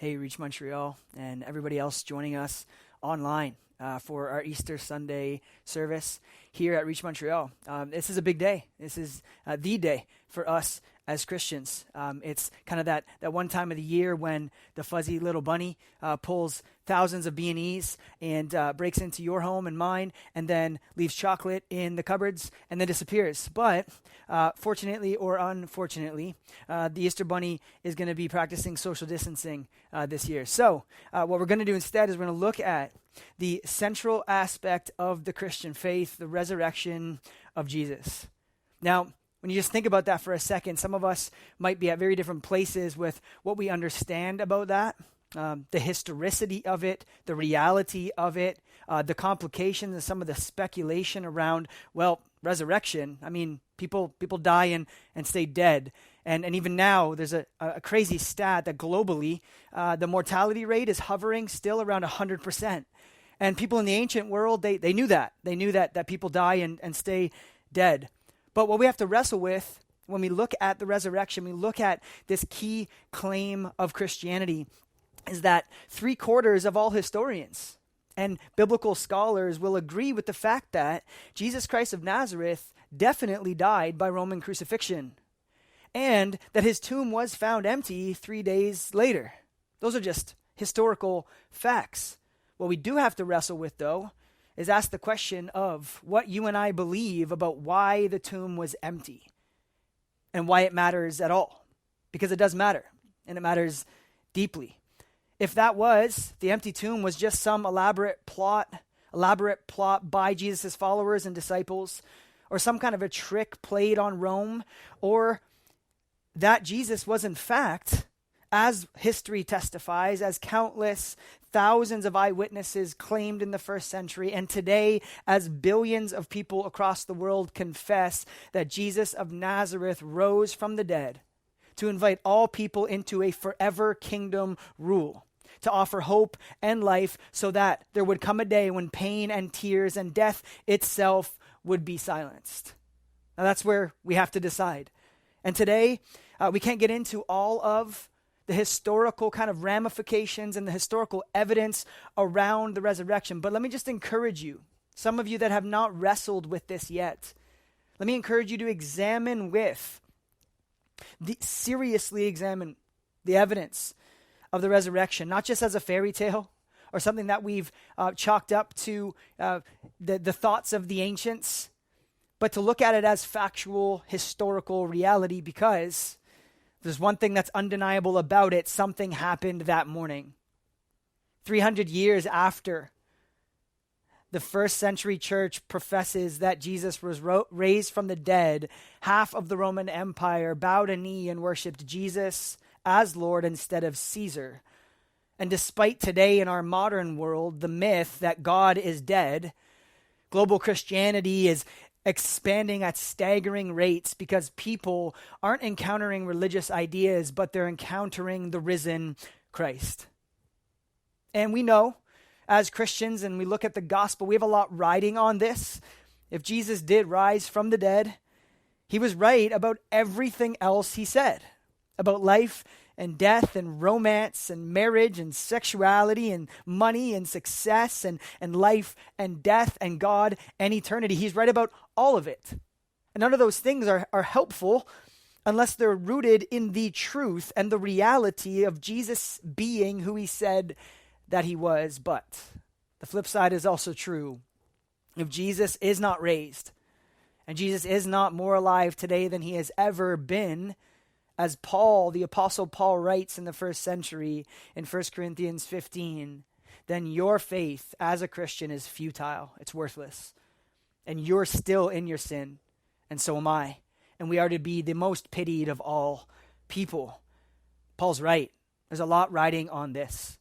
Hey, Reach Montreal, and everybody else joining us online for our Easter Sunday service here at Reach Montreal. This is a big day. This is the day for us as Christians. It's kind of that one time of the year when the fuzzy little bunny pulls thousands of B&Es and breaks into your home and mine, and then leaves chocolate in the cupboards and then disappears. But fortunately or unfortunately, the Easter bunny is going to be practicing social distancing this year. So what we're going to do instead is we're going to look at the central aspect of the Christian faith, the resurrection of Jesus. Now, when you just think about that for a second, some of us might be at very different places with what we understand about that, the historicity of it, the reality of it, the complications and some of the speculation around, well, resurrection. I mean, people die and stay dead. And even now, there's a crazy stat that globally, the mortality rate is hovering still around 100%. And people in the ancient world, they knew that. They knew that people die and stay dead. But what we have to wrestle with when we look at the resurrection, we look at this key claim of Christianity, is that 3/4 of all historians and biblical scholars will agree with the fact that Jesus Christ of Nazareth definitely died by Roman crucifixion, and that his tomb was found empty 3 days later. Those are just historical facts. What we do have to wrestle with, though, is ask the question of what you and I believe about why the tomb was empty and why it matters at all. Because it does matter, and it matters deeply. If the empty tomb was just some elaborate plot by Jesus' followers and disciples, or some kind of a trick played on Rome, or that Jesus was in fact, as history testifies, as countless thousands of eyewitnesses claimed in the first century, and today as billions of people across the world confess that Jesus of Nazareth rose from the dead to invite all people into a forever kingdom rule, to offer hope and life so that there would come a day when pain and tears and death itself would be silenced. Now that's where we have to decide. And today, we can't get into all of the historical kind of ramifications and the historical evidence around the resurrection. But let me just encourage you, some of you that have not wrestled with this yet, let me encourage you to seriously examine the evidence of the resurrection, not just as a fairy tale or something that we've chalked up to the thoughts of the ancients, but to look at it as factual, historical reality, because there's one thing that's undeniable about it. Something happened that morning. 300 years after the first century church professes that Jesus was raised from the dead, half of the Roman Empire bowed a knee and worshiped Jesus as Lord instead of Caesar. And despite today in our modern world, the myth that God is dead, global Christianity is expanding at staggering rates because people aren't encountering religious ideas, but they're encountering the risen Christ. And we know, as Christians, and we look at the gospel, we have a lot riding on this. If Jesus did rise from the dead, he was right about everything else he said about life and death and romance and marriage and sexuality and money and success and life and death and God and eternity. He's right about all of it. And none of those things are helpful unless they're rooted in the truth and the reality of Jesus being who he said that he was. But the flip side is also true. If Jesus is not raised and Jesus is not more alive today than he has ever been, as Paul, the Apostle Paul, writes in the first century in 1 Corinthians 15, then your faith as a Christian is futile. It's worthless. And you're still in your sin, and so am I. And we are to be the most pitied of all people. Paul's right. There's a lot riding on this.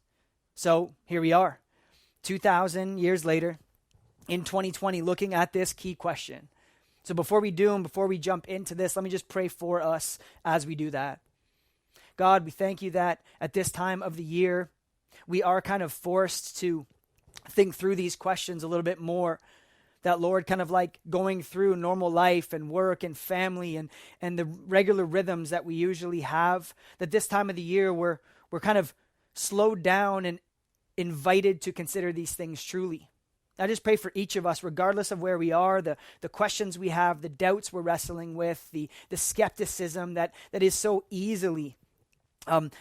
So here we are, 2,000 years later, in 2020, looking at this key question. So before we jump into this, let me just pray for us as we do that. God, we thank you that at this time of the year, we are kind of forced to think through these questions a little bit more. That, Lord, kind of like going through normal life and work and family and the regular rhythms that we usually have, that this time of the year we're kind of slowed down and invited to consider these things truly. I just pray for each of us, regardless of where we are, the questions we have, the doubts we're wrestling with, the skepticism that is so easily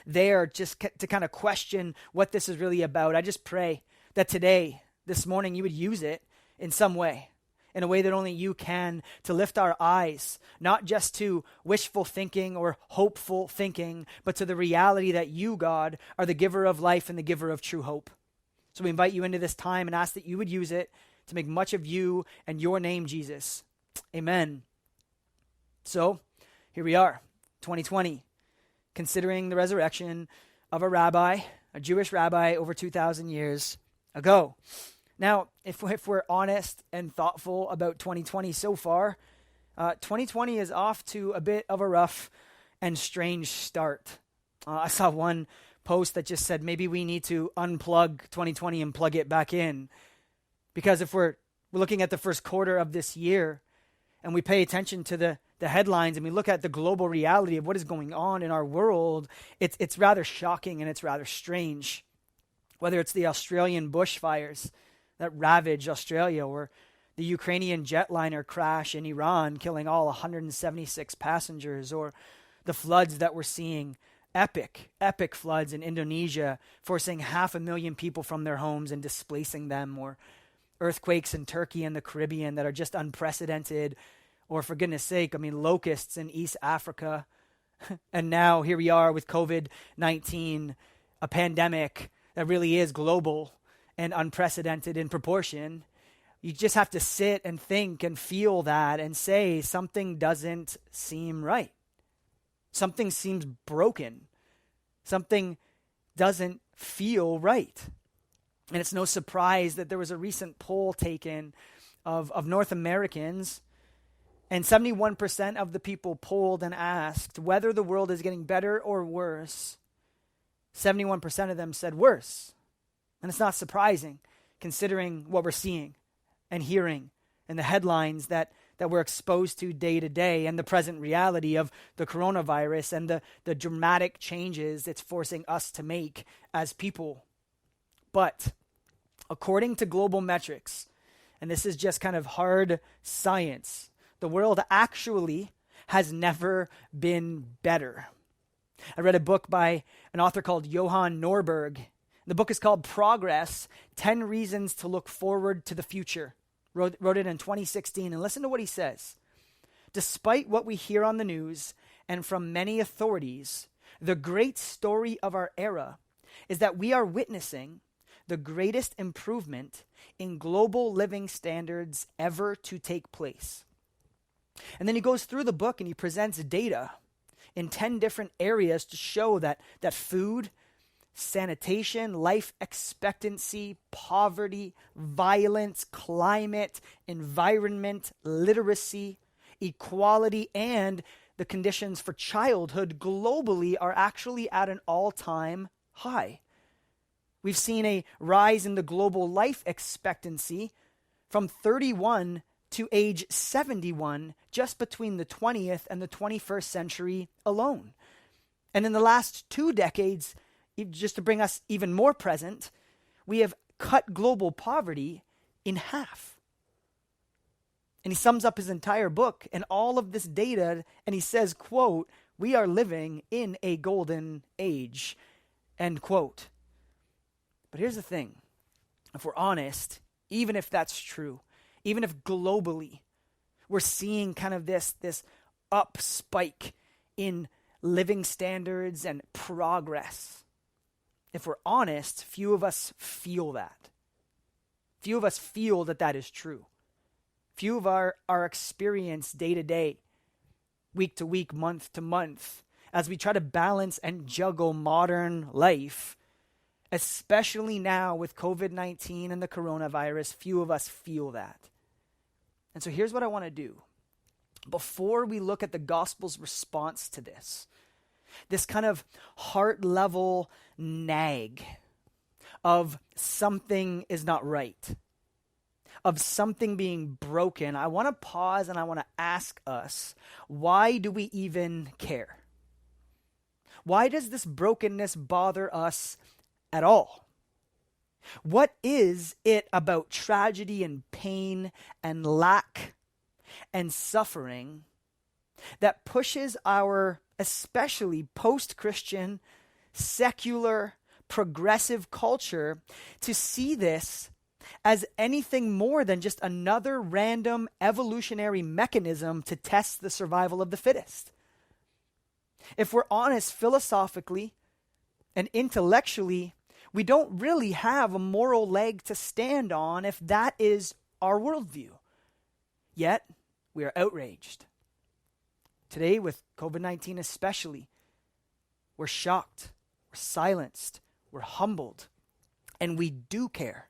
there just to kind of question what this is really about. I just pray that today, this morning, you would use it in some way, in a way that only you can, to lift our eyes, not just to wishful thinking or hopeful thinking, but to the reality that you, God, are the giver of life and the giver of true hope. So we invite you into this time and ask that you would use it to make much of you and your name, Jesus. Amen. So here we are, 2020, considering the resurrection of a Jewish rabbi over 2,000 years ago. Now, if we're honest and thoughtful about 2020 so far, 2020 is off to a bit of a rough and strange start. I saw one post that just said maybe we need to unplug 2020 and plug it back in. Because if we're looking at the first quarter of this year and we pay attention to the headlines and we look at the global reality of what is going on in our world, it's rather shocking and it's rather strange. Whether it's the Australian bushfires that ravage Australia, or the Ukrainian jetliner crash in Iran, killing all 176 passengers, or the floods that we're seeing, epic floods in Indonesia, forcing 500,000 people from their homes and displacing them, or earthquakes in Turkey and the Caribbean that are just unprecedented, or for goodness sake, locusts in East Africa. And now here we are with COVID-19, a pandemic that really is global and unprecedented in proportion. You just have to sit and think and feel that and say something doesn't seem right. Something seems broken. Something doesn't feel right. And it's no surprise that there was a recent poll taken of North Americans, and 71% of the people polled and asked whether the world is getting better or worse. 71% of them said worse. And it's not surprising, considering what we're seeing and hearing and the headlines that we're exposed to day, and the present reality of the coronavirus and the dramatic changes it's forcing us to make as people. But according to global metrics, and this is just kind of hard science, the world actually has never been better. I read a book by an author called Johan Norberg. The book is called Progress, 10 Reasons to Look Forward to the Future. Wrote it in 2016, and listen to what he says. Despite what we hear on the news and from many authorities, the great story of our era is that we are witnessing the greatest improvement in global living standards ever to take place. And then he goes through the book and he presents data in 10 different areas to show that food, sanitation, life expectancy, poverty, violence, climate, environment, literacy, equality, and the conditions for childhood globally are actually at an all-time high. We've seen a rise in the global life expectancy from 31 to age 71 just between the 20th and the 21st century alone. And in the last 2 decades, just to bring us even more present, we have cut global poverty in half. And he sums up his entire book and all of this data, and he says, quote, "We are living in a golden age," end quote. But here's the thing. If we're honest, even if that's true, even if globally we're seeing kind of this up spike in living standards and progress, if we're honest, few of us feel that. Few of us feel that is true. Few of our experience day to day, week to week, month to month, as we try to balance and juggle modern life, especially now with COVID-19 and the coronavirus, few of us feel that. And so here's what I want to do. Before we look at the gospel's response to this kind of heart level nag of something is not right, of something being broken, I want to pause and I want to ask us, why do we even care? Why does this brokenness bother us at all? What is it about tragedy and pain and lack and suffering that pushes our especially post-Christian, secular, progressive culture to see this as anything more than just another random evolutionary mechanism to test the survival of the fittest? If we're honest philosophically and intellectually, we don't really have a moral leg to stand on if that is our worldview. Yet, we are outraged. Today, with COVID-19 especially, we're shocked, we're silenced, we're humbled, and we do care.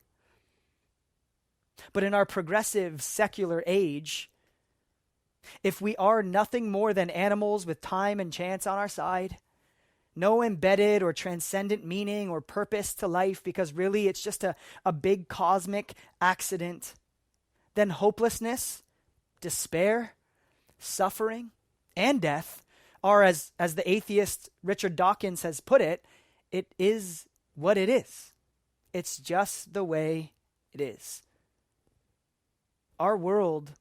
But in our progressive secular age, if we are nothing more than animals with time and chance on our side, no embedded or transcendent meaning or purpose to life because really it's just a big cosmic accident, then hopelessness, despair, suffering, and death are, as the atheist Richard Dawkins has put it, it is what it is. It's just the way it is. Our world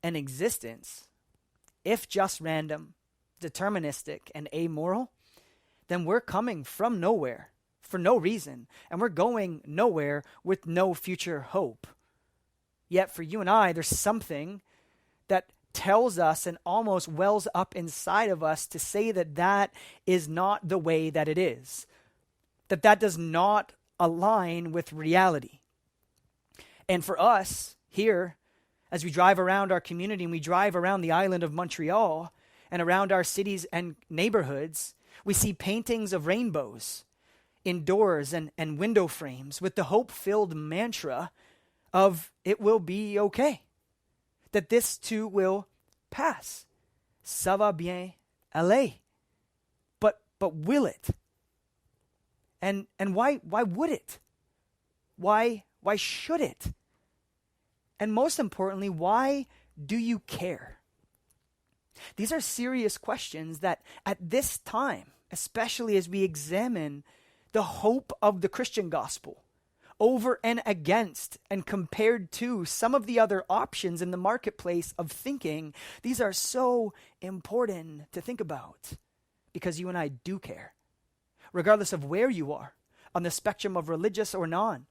and existence, if just random, deterministic, and amoral, then we're coming from nowhere for no reason, and we're going nowhere with no future hope. Yet for you and I, there's something that tells us and almost wells up inside of us to say that that is not the way that it is, that does not align with reality. And for us here, as we drive around our community and we drive around the island of Montreal and around our cities and neighborhoods, we see paintings of rainbows indoors and window frames with the hope-filled mantra of it will be okay, that this too will pass. Ça va bien aller. But will it? And why would it? Why should it? And most importantly, why do you care? These are serious questions that at this time, especially as we examine the hope of the Christian gospel over and against and compared to some of the other options in the marketplace of thinking, these are so important to think about because you and I do care. Regardless of where you are on the spectrum of religious or non,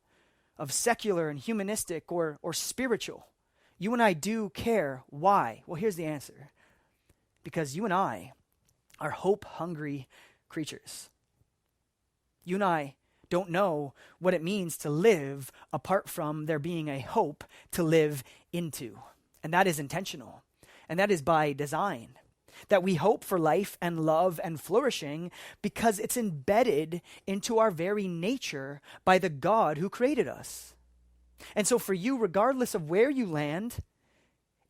of secular and humanistic or spiritual, you and I do care. Why? Well, here's the answer. Because you and I are hope-hungry creatures. You and I don't know what it means to live apart from there being a hope to live into. And that is intentional. And that is by design. That we hope for life and love and flourishing because it's embedded into our very nature by the God who created us. And so for you, regardless of where you land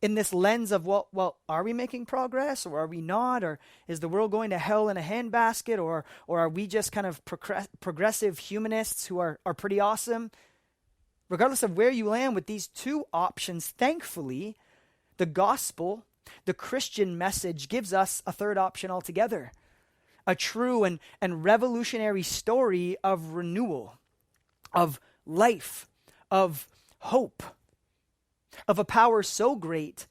in this lens of, well, are we making progress or are we not? Or is the world going to hell in a handbasket? Or are we just kind of progressive humanists who are pretty awesome? Regardless of where you land with these two options, thankfully, the gospel, the Christian message gives us a third option altogether. A true and revolutionary story of renewal, of life, of hope, of a power so great,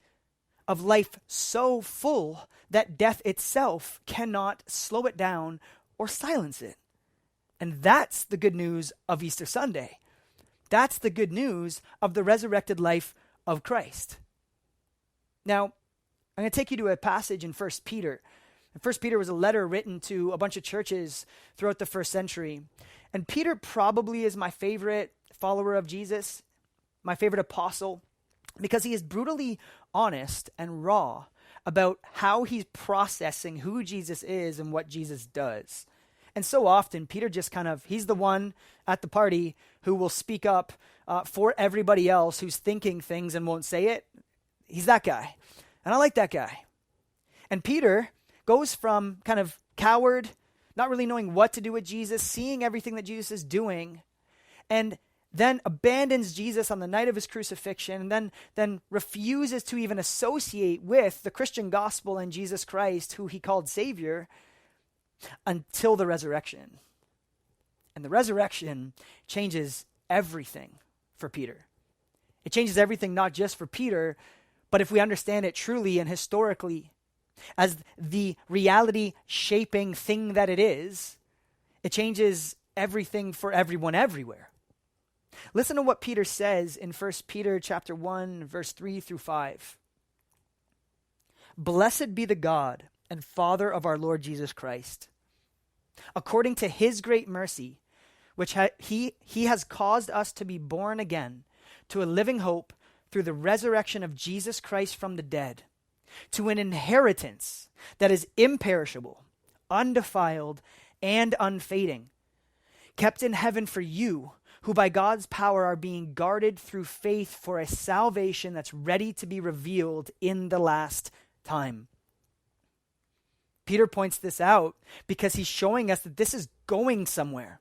of life so full that death itself cannot slow it down or silence it. And that's the good news of Easter Sunday. That's the good news of the resurrected life of Christ. Now, I'm going to take you to a passage in 1 Peter. And 1 Peter was a letter written to a bunch of churches throughout the first century. And Peter probably is my favorite follower of Jesus, my favorite apostle, because he is brutally honest and raw about how he's processing who Jesus is and what Jesus does. And so often, Peter just he's the one at the party who will speak up for everybody else who's thinking things and won't say it. He's that guy. And I like that guy. And Peter goes from kind of coward, not really knowing what to do with Jesus, seeing everything that Jesus is doing, and then abandons Jesus on the night of his crucifixion, and then refuses to even associate with the Christian gospel and Jesus Christ, who he called Savior, until the resurrection. And the resurrection changes everything for Peter. It changes everything not just for Peter, but if we understand it truly and historically as the reality-shaping thing that it is, it changes everything for everyone everywhere. Listen to what Peter says in 1 Peter chapter 1, verse 3 through 5. Blessed be the God and Father of our Lord Jesus Christ. According to his great mercy, which he has caused us to be born again to a living hope through the resurrection of Jesus Christ from the dead, to an inheritance that is imperishable, undefiled, and unfading, kept in heaven for you, who by God's power are being guarded through faith for a salvation that's ready to be revealed in the last time. Peter points this out because he's showing us that this is going somewhere.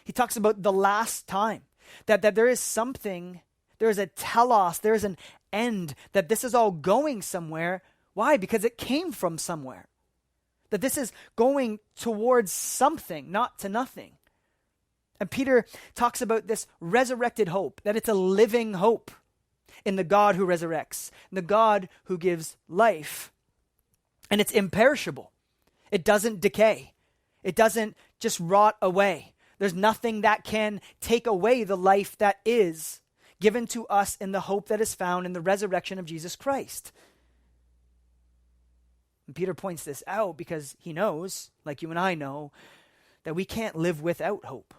He talks about the last time, that there is something, there is a telos, there is an end, that this is all going somewhere. Why? Because it came from somewhere. That this is going towards something, not to nothing. And Peter talks about this resurrected hope, that it's a living hope in the God who resurrects, in the God who gives life. And it's imperishable. It doesn't decay. It doesn't just rot away. There's nothing that can take away the life that is given to us in the hope that is found in the resurrection of Jesus Christ. And Peter points this out because he knows, like you and I know, that we can't live without hope.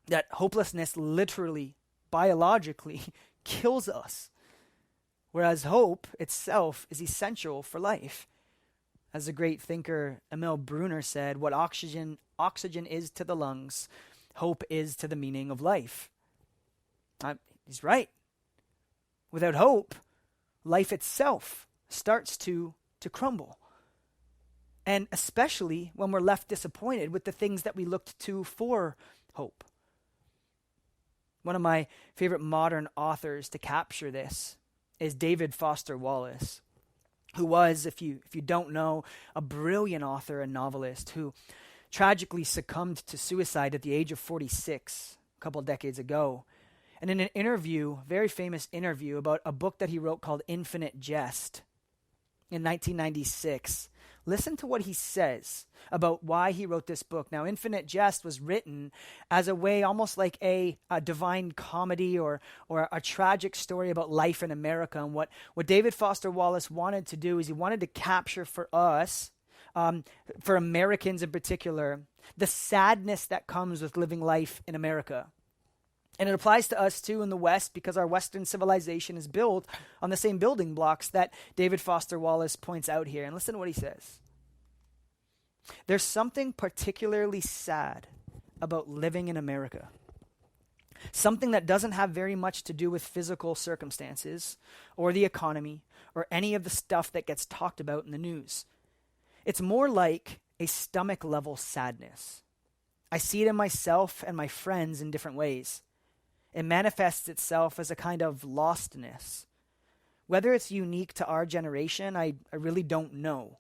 That hopelessness literally, biologically, kills us. Whereas hope itself is essential for life. As the great thinker Emil Brunner said, what oxygen is to the lungs, hope is to the meaning of life. He's right. Without hope, life itself starts to crumble. And especially when we're left disappointed with the things that we looked to for hope. One of my favorite modern authors to capture this is David Foster Wallace, who was, if you don't know, a brilliant author and novelist who tragically succumbed to suicide at the age of 46 a couple of decades ago. And in an interview, very famous interview about a book that he wrote called Infinite Jest in 1996, listen to what he says about why he wrote this book. Now, Infinite Jest was written as a way, almost like a divine comedy or a tragic story about life in America. And what David Foster Wallace wanted to do is he wanted to capture for us, for Americans in particular, the sadness that comes with living life in America. And it applies to us too in the West because our Western civilization is built on the same building blocks that David Foster Wallace points out here. And listen to what he says. There's something particularly sad about living in America. Something that doesn't have very much to do with physical circumstances or the economy or any of the stuff that gets talked about in the news. It's more like a stomach level sadness. I see it in myself and my friends in different ways. It manifests itself as a kind of lostness. Whether it's unique to our generation, I really don't know.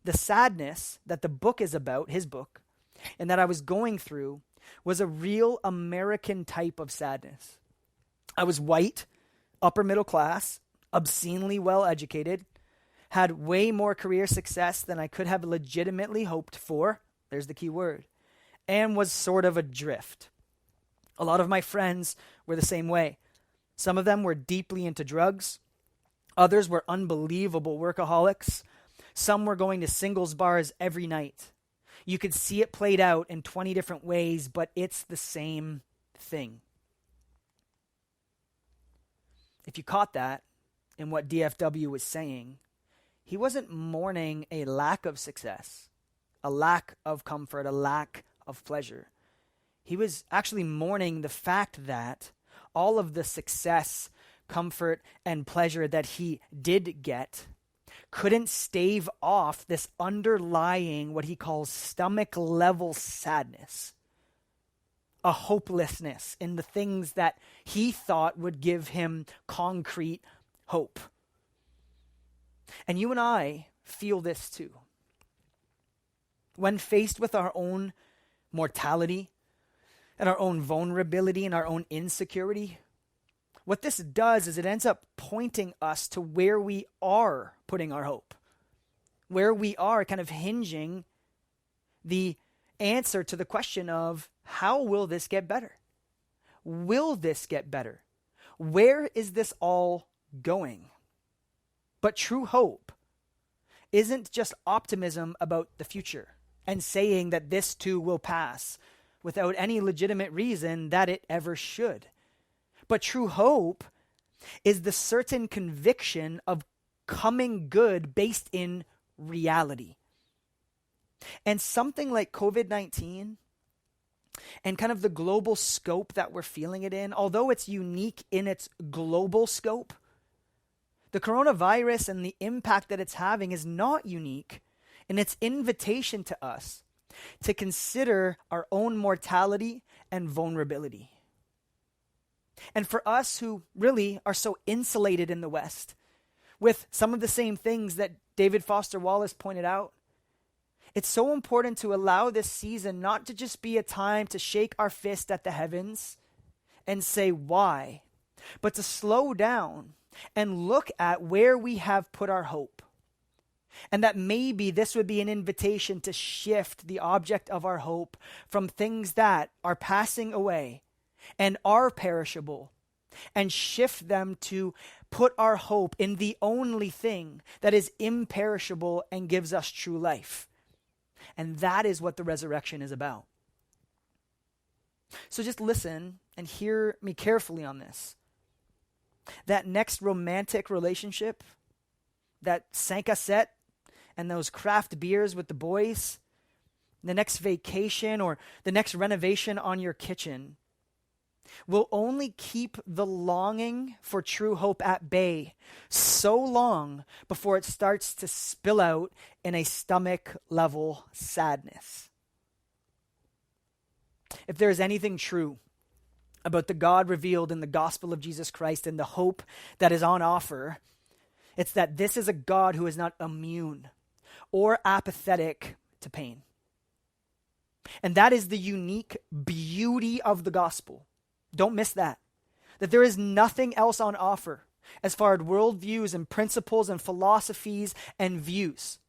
The sadness that the book is about, his book, and that I was going through was a real American type of sadness. I was white, upper middle class, obscenely well educated, had way more career success than I could have legitimately hoped for, there's the key word, and was sort of adrift. A lot of my friends were the same way. Some of them were deeply into drugs. Others were unbelievable workaholics. Some were going to singles bars every night. You could see it played out in 20 different ways, but it's the same thing. If you caught that in what DFW was saying, he wasn't mourning a lack of success, a lack of comfort, a lack of pleasure. He was actually mourning the fact that all of the success, comfort, and pleasure that he did get couldn't stave off this underlying, what he calls stomach level sadness, a hopelessness in the things that he thought would give him concrete hope. And you and I feel this too. When faced with our own mortality and our own vulnerability and our own insecurity, what this does is it ends up pointing us to where we are putting our hope, where we are kind of hinging the answer to the question of, how will this get better? Will this get better? Where is this all going? But true hope isn't just optimism about the future and saying that this too will pass without any legitimate reason that it ever should. But true hope is the certain conviction of coming good based in reality. And something like COVID-19 and kind of the global scope that we're feeling it in, although it's unique in its global scope, the coronavirus and the impact that it's having is not unique in its invitation to us to consider our own mortality and vulnerability. And for us who really are so insulated in the West with some of the same things that David Foster Wallace pointed out, it's so important to allow this season not to just be a time to shake our fist at the heavens and say why, but to slow down and look at where we have put our hope. And that maybe this would be an invitation to shift the object of our hope from things that are passing away and are perishable, and shift them to put our hope in the only thing that is imperishable and gives us true life. And that is what the resurrection is about. So just listen and hear me carefully on this. That next romantic relationship, that 5 à 7 and those craft beers with the boys, the next vacation or the next renovation on your kitchen, will only keep the longing for true hope at bay so long before it starts to spill out in a stomach-level sadness. If there is anything true about the God revealed in the gospel of Jesus Christ and the hope that is on offer, it's that this is a God who is not immune or apathetic to pain. And that is the unique beauty of the gospel. Don't miss that. That there is nothing else on offer as far as worldviews and principles and philosophies and views.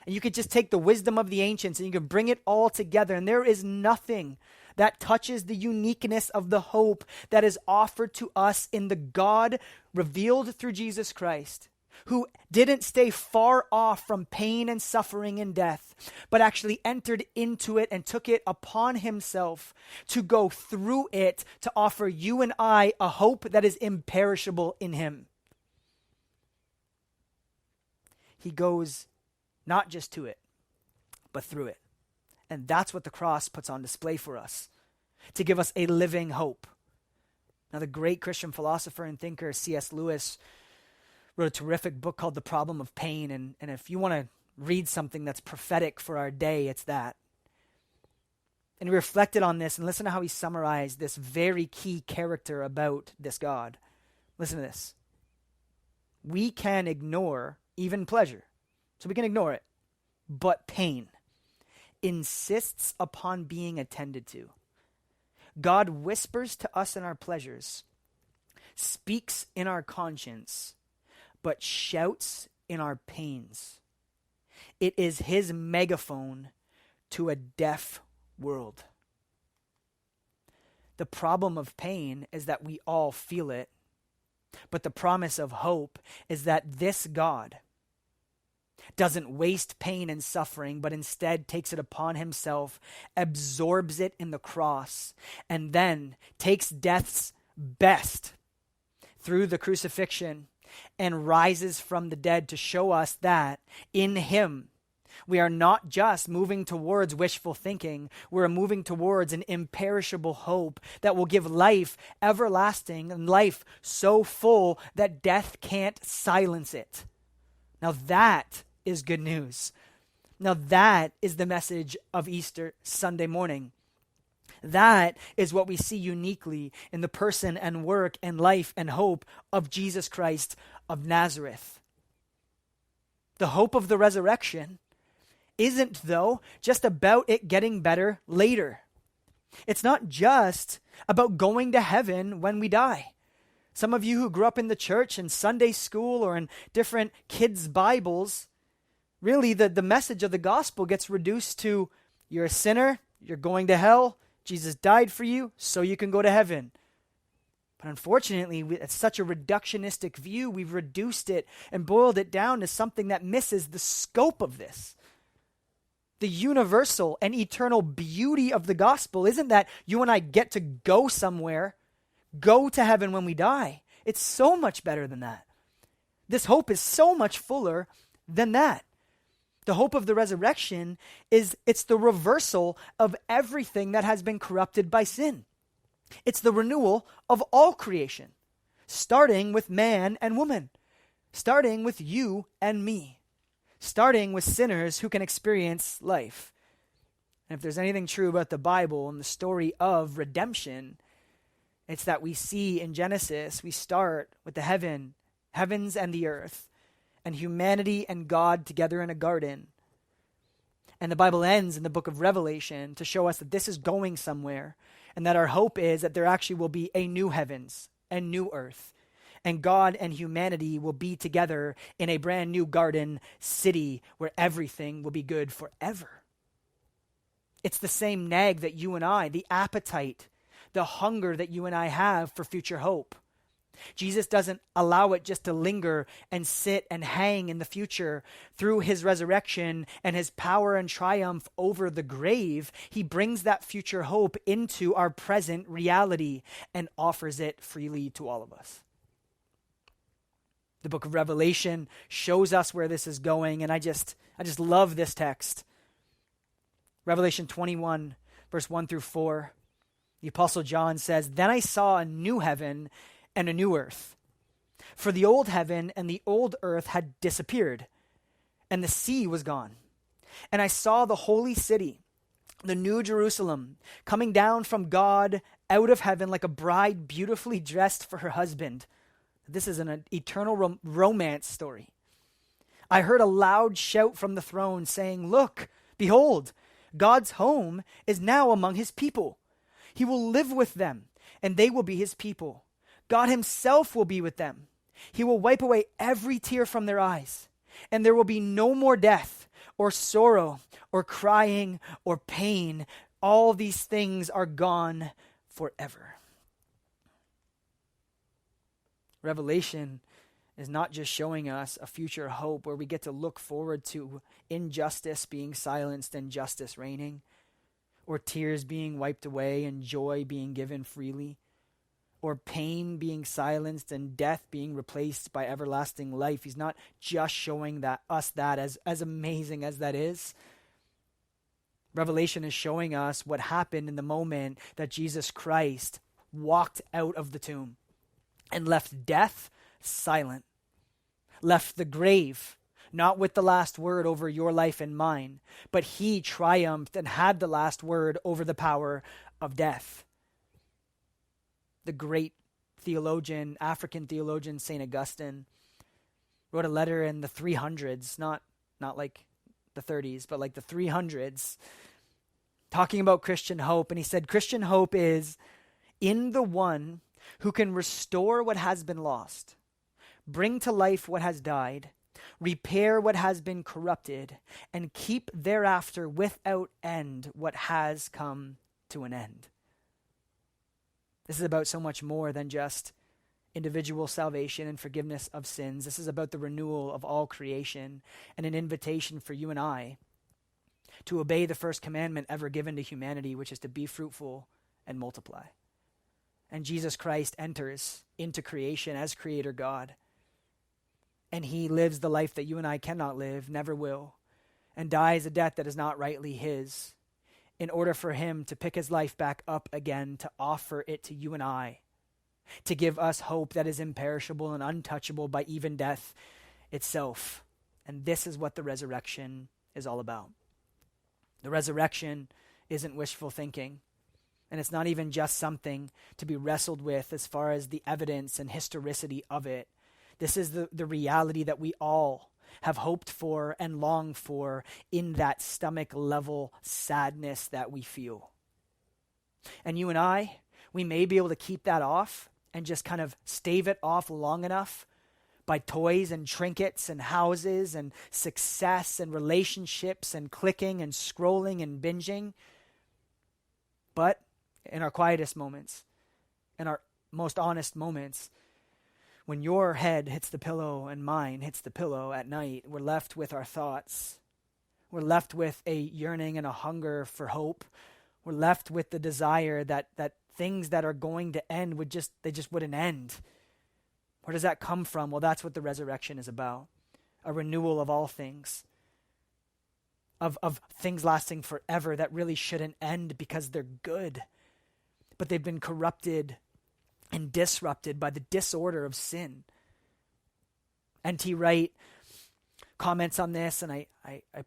And you could just take the wisdom of the ancients and you can bring it all together. And there is nothing that touches the uniqueness of the hope that is offered to us in the God revealed through Jesus Christ, who didn't stay far off from pain and suffering and death, but actually entered into it and took it upon himself to go through it to offer you and I a hope that is imperishable in him. He goes not just to it, but through it. And that's what the cross puts on display for us, to give us a living hope. Now, the great Christian philosopher and thinker C.S. Lewis wrote a terrific book called The Problem of Pain. And if you want to read something that's prophetic for our day, it's that. And he reflected on this, and listen to how he summarized this very key character about this God. Listen to this. We can ignore even pleasure. So we can ignore it. But pain insists upon being attended to. God whispers to us in our pleasures, speaks in our conscience, but shouts in our pains. It is his megaphone to a deaf world. The problem of pain is that we all feel it, but the promise of hope is that this God doesn't waste pain and suffering, but instead takes it upon himself, absorbs it in the cross, and then takes death's best through the crucifixion and rises from the dead to show us that in him we are not just moving towards wishful thinking, we're moving towards an imperishable hope that will give life everlasting and life so full that death can't silence it. Now that is good news. Now that is the message of Easter Sunday morning. That is what we see uniquely in the person and work and life and hope of Jesus Christ of Nazareth. The hope of the resurrection isn't, though, just about it getting better later. It's not just about going to heaven when we die. Some of you who grew up in the church and Sunday school or in different kids' Bibles, really the message of the gospel gets reduced to you're a sinner, you're going to hell, Jesus died for you so you can go to heaven. But unfortunately, it's such a reductionistic view. We've reduced it and boiled it down to something that misses the scope of this. The universal and eternal beauty of the gospel isn't that you and I get to go somewhere, go to heaven when we die. It's so much better than that. This hope is so much fuller than that. The hope of the resurrection it's the reversal of everything that has been corrupted by sin. It's the renewal of all creation, starting with man and woman, starting with you and me, starting with sinners who can experience life. And if there's anything true about the Bible and the story of redemption, it's that we see in Genesis, we start with the heavens and the earth, and humanity and God together in a garden. And the Bible ends in the book of Revelation to show us that this is going somewhere, and that our hope is that there actually will be a new heavens and new earth, and God and humanity will be together in a brand new garden city where everything will be good forever. It's the same nag that you and I, the appetite, the hunger that you and I have for future hope. Jesus doesn't allow it just to linger and sit and hang in the future. Through his resurrection and his power and triumph over the grave, he brings that future hope into our present reality and offers it freely to all of us. The book of Revelation shows us where this is going, and I just love this text. Revelation 21, verse 1 through 4. The Apostle John says, "Then I saw a new heaven and a new earth. For the old heaven and the old earth had disappeared, and the sea was gone. And I saw the holy city, the new Jerusalem, coming down from God out of heaven like a bride beautifully dressed for her husband." This is an eternal romance story. "I heard a loud shout from the throne saying, 'Look, behold, God's home is now among his people. He will live with them, and they will be his people. God himself will be with them. He will wipe away every tear from their eyes, and there will be no more death or sorrow or crying or pain. All these things are gone forever." Revelation is not just showing us a future hope where we get to look forward to injustice being silenced and justice reigning, or tears being wiped away and joy being given freely, or pain being silenced and death being replaced by everlasting life. He's not just showing us that as amazing as that is. Revelation is showing us what happened in the moment that Jesus Christ walked out of the tomb and left death silent, left the grave not with the last word over your life and mine, but he triumphed and had the last word over the power of death. The great theologian, African theologian, St. Augustine, wrote a letter in the 300s, not like the 30s, but like the 300s, talking about Christian hope. And he said, Christian hope is in the one who can restore what has been lost, bring to life what has died, repair what has been corrupted, and keep thereafter without end what has come to an end. This is about so much more than just individual salvation and forgiveness of sins. This is about the renewal of all creation and an invitation for you and I to obey the first commandment ever given to humanity, which is to be fruitful and multiply. And Jesus Christ enters into creation as Creator God. And he lives the life that you and I cannot live, never will, and dies a death that is not rightly his, in order for him to pick his life back up again, to offer it to you and I, to give us hope that is imperishable and untouchable by even death itself. And this is what the resurrection is all about. The resurrection isn't wishful thinking, and it's not even just something to be wrestled with as far as the evidence and historicity of it. This is the reality that we all have hoped for and longed for in that stomach level sadness that we feel. And you and I, we may be able to keep that off and just kind of stave it off long enough by toys and trinkets and houses and success and relationships and clicking and scrolling and binging. But in our quietest moments, in our most honest moments, when your head hits the pillow and mine hits the pillow at night, we're left with our thoughts. We're left with a yearning and a hunger for hope. We're left with the desire that things that are going to end they just wouldn't end. Where does that come from? Well, that's what the resurrection is about. A renewal of all things. Of things lasting forever that really shouldn't end because they're good. But they've been corrupted and disrupted by the disorder of sin. N.T. Wright comments on this, and I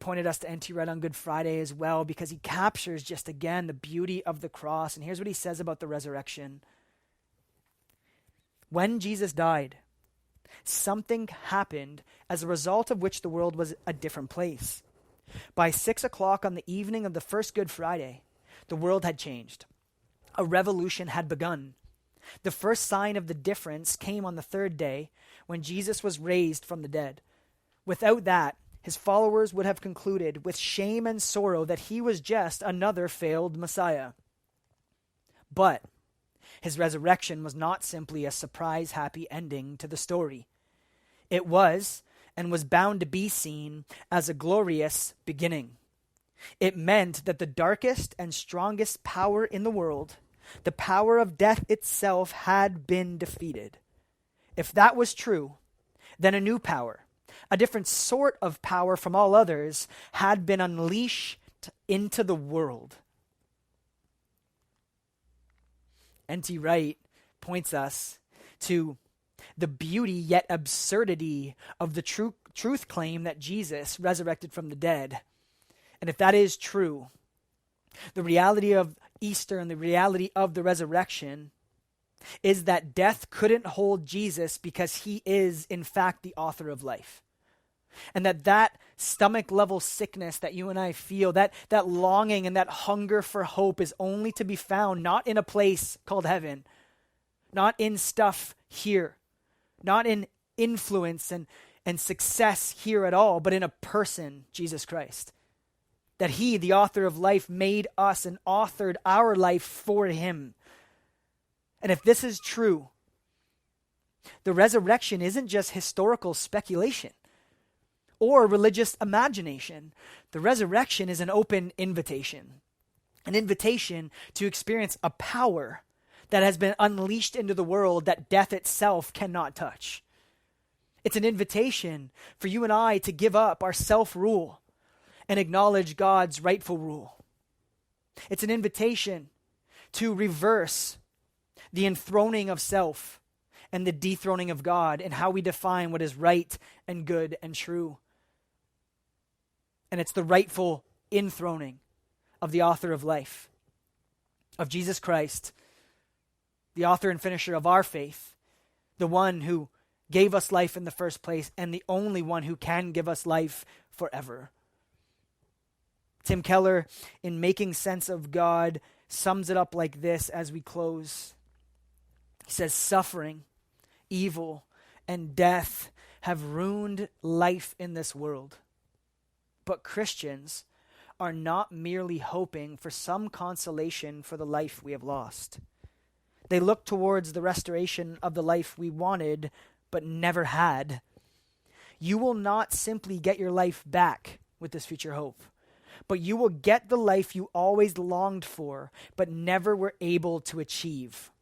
pointed us to N.T. Wright on Good Friday as well, because he captures just again the beauty of the cross. And here's what he says about the resurrection. When Jesus died, something happened as a result of which the world was a different place. By 6 o'clock on the evening of the first Good Friday, the world had changed. A revolution had begun. The first sign of the difference came on the third day when Jesus was raised from the dead. Without that, his followers would have concluded with shame and sorrow that he was just another failed Messiah. But his resurrection was not simply a surprise happy ending to the story. It was, and was bound to be seen as a glorious beginning. It meant that the darkest and strongest power in the world, the power of death itself, had been defeated. If that was true, then a new power, a different sort of power from all others, had been unleashed into the world. N.T. Wright points us to the beauty yet absurdity of the truth claim that Jesus resurrected from the dead. And if that is true, the reality of Easter and the reality of the resurrection is that death couldn't hold Jesus because he is, in fact, the author of life. And that stomach level sickness that you and I feel, that longing and that hunger for hope is only to be found not in a place called heaven, not in stuff here, not in influence and success here at all, but in a person, Jesus Christ. That he, the author of life, made us and authored our life for him. And if this is true, the resurrection isn't just historical speculation or religious imagination. The resurrection is an open invitation. An invitation to experience a power that has been unleashed into the world that death itself cannot touch. It's an invitation for you and I to give up our self-rule and acknowledge God's rightful rule. It's an invitation to reverse the enthroning of self and the dethroning of God and how we define what is right and good and true. And it's the rightful enthroning of the author of life, of Jesus Christ, the author and finisher of our faith, the one who gave us life in the first place and the only one who can give us life forever. Tim Keller, in Making Sense of God, sums it up like this as we close. He says, suffering, evil, and death have ruined life in this world. But Christians are not merely hoping for some consolation for the life we have lost. They look towards the restoration of the life we wanted but never had. You will not simply get your life back with this future hope, but you will get the life you always longed for but never were able to achieve.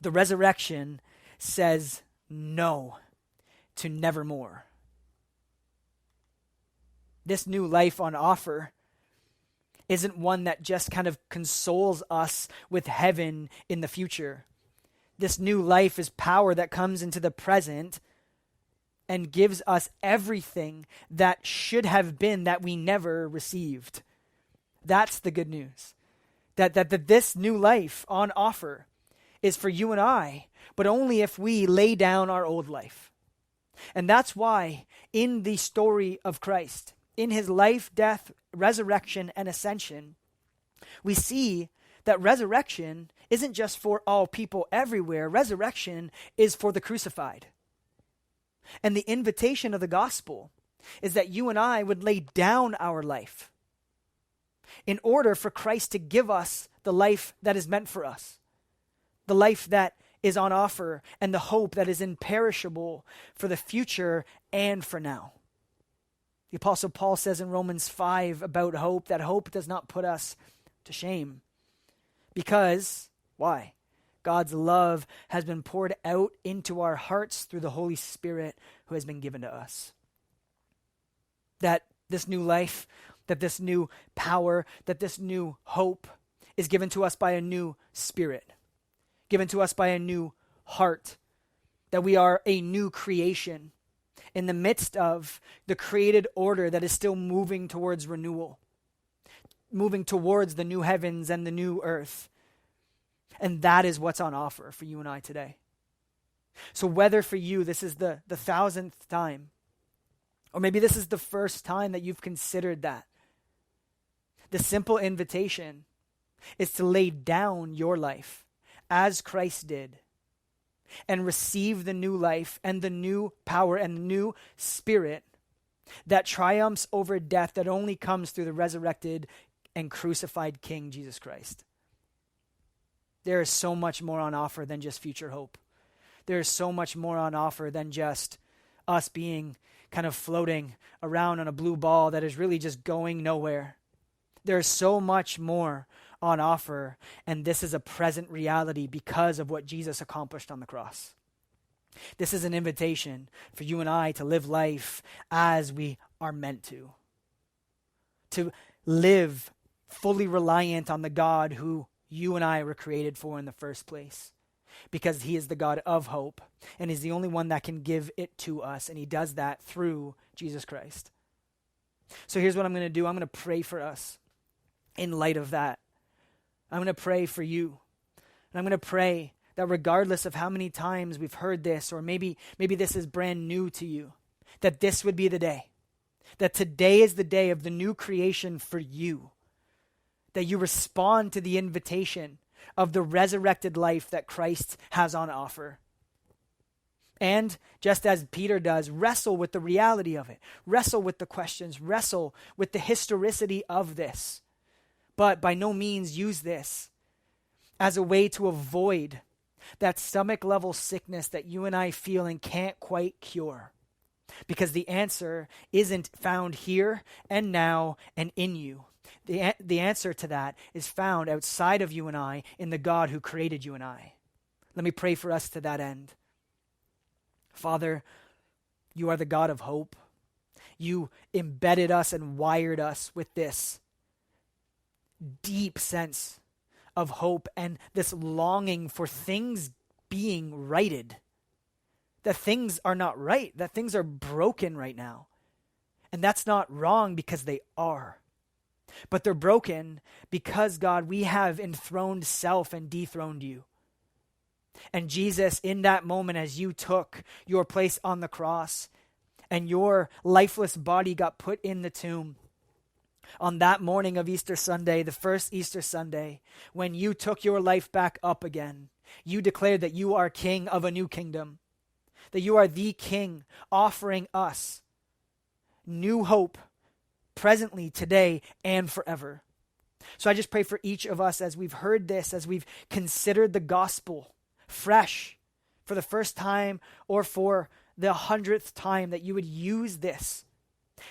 The resurrection says no to nevermore. This new life on offer isn't one that just kind of consoles us with heaven in the future. This new life is power that comes into the present and gives us everything that should have been that we never received. That's the good news. That this new life on offer is for you and I, but only if we lay down our old life. And that's why in the story of Christ, in his life, death, resurrection, and ascension, we see that resurrection isn't just for all people everywhere. Resurrection is for the crucified. And the invitation of the gospel is that you and I would lay down our life in order for Christ to give us the life that is meant for us, the life that is on offer, and the hope that is imperishable for the future and for now. The Apostle Paul says in Romans 5 about hope that hope does not put us to shame. Because, why? God's love has been poured out into our hearts through the Holy Spirit who has been given to us. That this new life, that this new power, that this new hope is given to us by a new spirit, given to us by a new heart, that we are a new creation in the midst of the created order that is still moving towards renewal, moving towards the new heavens and the new earth. And that is what's on offer for you and I today. So whether for you this is the 1,000th time, or maybe this is the first time that you've considered that, the simple invitation is to lay down your life as Christ did and receive the new life and the new power and the new spirit that triumphs over death, that only comes through the resurrected and crucified King, Jesus Christ. There is so much more on offer than just future hope. There is so much more on offer than just us being kind of floating around on a blue ball that is really just going nowhere. There is so much more on offer, and this is a present reality because of what Jesus accomplished on the cross. This is an invitation for you and I to live life as we are meant to live fully reliant on the God who you and I were created for in the first place, because he is the God of hope, and is the only one that can give it to us, and he does that through Jesus Christ. So here's what I'm going to do. I'm going to pray for us in light of that. I'm going to pray for you, and I'm going to pray that regardless of how many times we've heard this, or maybe this is brand new to you, that this would be the day, that today is the day of the new creation for you, that you respond to the invitation of the resurrected life that Christ has on offer. And just as Peter does, wrestle with the reality of it. Wrestle with the questions. Wrestle with the historicity of this. But by no means use this as a way to avoid that stomach level sickness that you and I feel and can't quite cure. Because the answer isn't found here and now and in you. The answer to that is found outside of you and I in the God who created you and I. Let me pray for us to that end. Father, you are the God of hope. You embedded us and wired us with this deep sense of hope and this longing for things being righted. That things are not right, that things are broken right now. And that's not wrong because they are. But they're broken because, God, we have enthroned self and dethroned you. And Jesus, in that moment, as you took your place on the cross and your lifeless body got put in the tomb, on that morning of Easter Sunday, the first Easter Sunday, when you took your life back up again, you declared that you are king of a new kingdom, that you are the king offering us new hope presently, today, and forever. So I just pray for each of us as we've heard this, as we've considered the gospel fresh for the first time or for the 100th time, that you would use this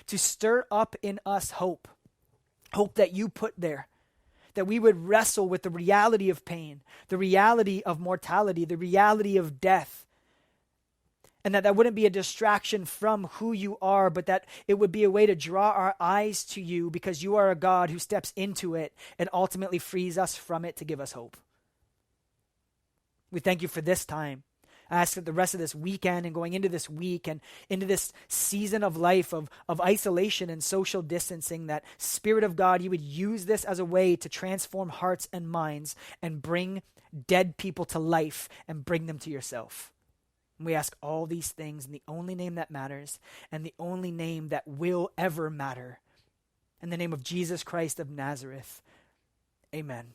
to stir up in us hope that you put there, that we would wrestle with the reality of pain, the reality of mortality, the reality of death, and that wouldn't be a distraction from who you are, but that it would be a way to draw our eyes to you, because you are a God who steps into it and ultimately frees us from it to give us hope. We thank you for this time. I ask that the rest of this weekend and going into this week and into this season of life of isolation and social distancing, that Spirit of God, you would use this as a way to transform hearts and minds and bring dead people to life and bring them to yourself. And we ask all these things in the only name that matters and the only name that will ever matter. In the name of Jesus Christ of Nazareth, amen.